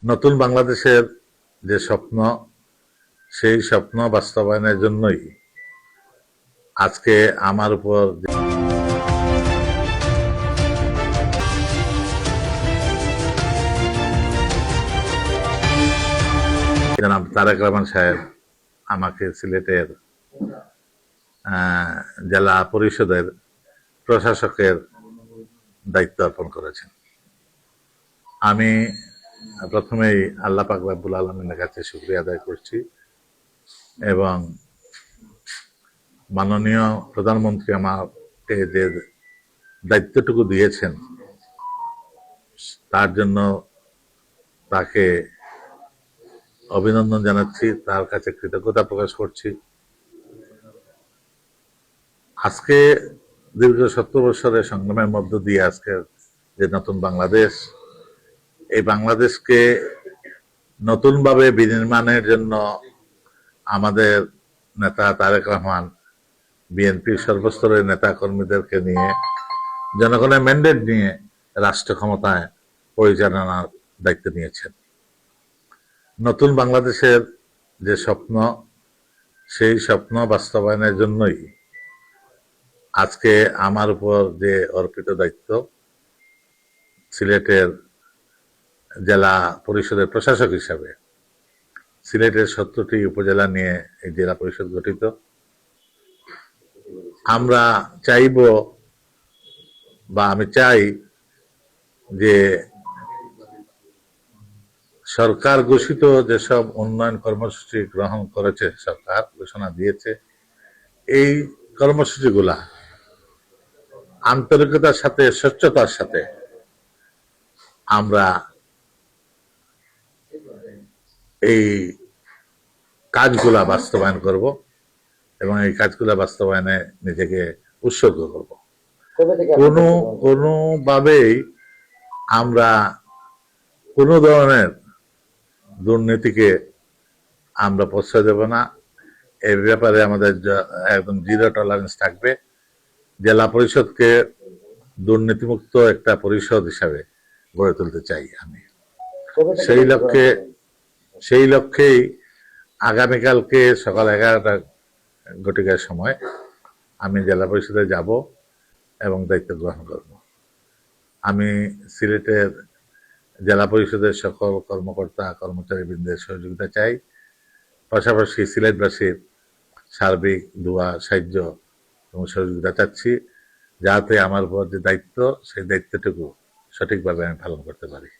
নতুন বাংলাদেশের যে স্বপ্ন, সেই স্বপ্ন বাস্তবায়নের জন্যই আজকে আমার উপর জনাব তারেক রহমান সাহেব আমাকে সিলেটের জেলা পরিষদের প্রশাসকের দায়িত্ব অর্পণ করেছেন। আমি প্রথমেই আল্লাহ পাক রব্বুল আলামিনের কাছে শুকরিয়া আদায় করছি এবং মাননীয় প্রধানমন্ত্রী আমাকে যে দায়িত্বটুকু দিয়েছেন তার জন্য তাকে অভিনন্দন জানাচ্ছি, তার কাছে কৃতজ্ঞতা প্রকাশ করছি। আজকে দীর্ঘ 70 বছরের সংগ্রামের মধ্য দিয়ে আজকে যে নতুন বাংলাদেশ, এই বাংলাদেশকে নতুনভাবে বিনির্মাণের জন্য আমাদের নেতা তারেক রহমান বিএনপির সর্বস্তরের নেতা কর্মীদেরকে নিয়ে জনগণের ম্যান্ডেট নিয়ে রাষ্ট্র ক্ষমতায় পরিচালনার দায়িত্ব নিয়েছেন। নতুন বাংলাদেশের যে স্বপ্ন, সেই স্বপ্ন বাস্তবায়নের জন্যই আজকে আমার উপর যে অর্পিত দায়িত্ব, সিলেটের জেলা পরিষদের প্রশাসক হিসাবে সিলেটের 70টি উপজেলা নিয়ে এই জেলা পরিষদ গঠিত। আমরা চাইব বা আমি চাই যে সরকার ঘোষিত যেসব উন্নয়ন কর্মসূচি গ্রহণ করেছে, সরকার ঘোষণা দিয়েছে, এই কর্মসূচিগুলা আন্তরিকতার সাথে, স্বচ্ছতার সাথে আমরা এই কাজগুলা বাস্তবায়ন করব এবং এই কাজগুলা বাস্তবায়নে নিজেকে উৎসর্গ করব। কোনোভাবেই আমরা কোনো ধরনের দুর্নীতিকে আমরা প্রশ্রয় দেব না। এই ব্যাপারে আমাদের একদম জিরো টলারেন্স থাকবে। জেলা পরিষদকে দুর্নীতিমুক্ত একটা পরিষদ হিসাবে গড়ে তুলতে চাই আমি। সেই লক্ষ্যেই আগামীকালকে সকাল 11টা ঘটিকার সময় আমি জেলা পরিষদে যাব এবং দায়িত্ব গ্রহণ করব। আমি সিলেটের জেলা পরিষদের সকল কর্মকর্তা কর্মচারীবৃন্দের সহযোগিতা চাই, পাশাপাশি সিলেটবাসীর সার্বিক দোয়া, সাহায্য এবং সহযোগিতা চাচ্ছি, যাতে আমার উপর যে দায়িত্ব, সেই দায়িত্বটুকু সঠিকভাবে আমি পালন করতে পারি।